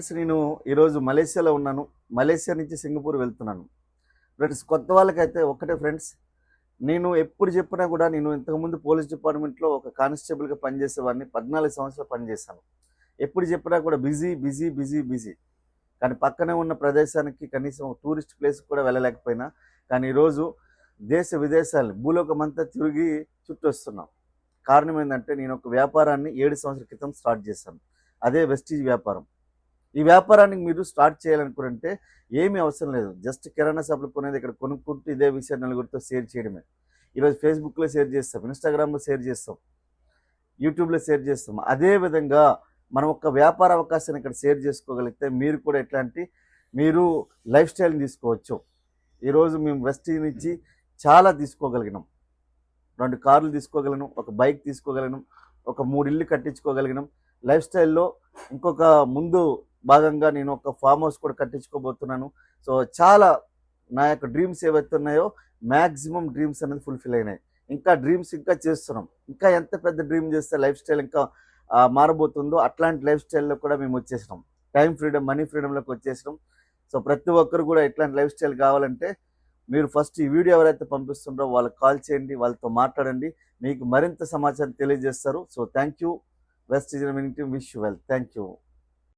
Friends నేను ఈరోజు మలేషియాలో ఉన్నాను. మలేషియా నుంచి సింగపూర్ వెళ్తున్నాను. ఫ్రెండ్స్ కొత్త వాళ్ళకైతే ఒక్కటే ఫ్రెండ్స్, నేను ఎప్పుడు చెప్పినా కూడా నేను ఇంతకుముందు పోలీస్ డిపార్ట్మెంట్లో ఒక కానిస్టేబుల్గా పనిచేసేవాడిని. 14 సంవత్సరాలు పనిచేశాను. ఎప్పుడు చెప్పినా కూడా బిజీ బిజీ బిజీ బిజీ. కానీ పక్కనే ఉన్న ప్రదేశానికి కనీసం టూరిస్ట్ ప్లేస్ కూడా వెళ్ళలేకపోయినా, కానీ ఈరోజు దేశ విదేశాలు భూలోకమంతా తిరిగి చుట్టొస్తున్నాం. కారణం ఏంటంటే నేను ఒక వ్యాపారాన్ని 7 సంవత్సరాల క్రితం స్టార్ట్ చేశాను. అదే వెస్టీజ్ వ్యాపారం. ఈ వ్యాపారానికి మీరు స్టార్ట్ చేయాలనుకుంటే ఏమీ అవసరం లేదు. జస్ట్ కిరాణా షాపులు కొనేది ఇక్కడ కొనుక్కుంటూ ఇదే విషయాన్ని నలుగురితో షేర్ చేయడమే. ఈరోజు ఫేస్బుక్లో షేర్ చేస్తాం, ఇన్స్టాగ్రామ్లో షేర్ చేస్తాం, యూట్యూబ్లో షేర్ చేస్తాం. అదేవిధంగా మనం ఒక వ్యాపార అవకాశాన్ని ఇక్కడ షేర్ చేసుకోగలిగితే మీరు కూడా మీరు లైఫ్ స్టైల్ని తీసుకోవచ్చు. ఈరోజు మేము వెస్టీజ్ నుంచి చాలా తీసుకోగలిగినాం. 2 కార్లు తీసుకోగలను, ఒక బైక్ తీసుకోగలను, ఒక 3 ఇళ్ళు కట్టించుకోగలిగినాం. లైఫ్ స్టైల్లో ఇంకొక ముందు భాగంగా నేను ఒక ఫామ్ హౌస్ కూడా కట్టించుకోబోతున్నాను. సో చాలా నా యొక్క డ్రీమ్స్ ఏవైతే ఉన్నాయో మ్యాక్సిమం డ్రీమ్స్ అనేది ఫుల్ఫిల్ అయినాయి. ఇంకా డ్రీమ్స్ ఇంకా చేస్తున్నాం. ఇంకా ఎంత పెద్ద డ్రీమ్ చేస్తే లైఫ్ స్టైల్ ఇంకా మారబోతుందో అట్లాంటి లైఫ్ స్టైల్లో కూడా మేము వచ్చేసినాం. టైం ఫ్రీడమ్, మనీ ఫ్రీడంలోకి వచ్చేసినాం. సో ప్రతి ఒక్కరు కూడా ఇట్లాంటి లైఫ్ స్టైల్ కావాలంటే మీరు ఫస్ట్ ఈ వీడియో ఎవరైతే పంపిస్తుంటారో వాళ్ళకి కాల్ చేయండి, వాళ్ళతో మాట్లాడండి. మీకు మరింత సమాచారం తెలియజేస్తారు. So thank you. Vestige wish you well. Thank you.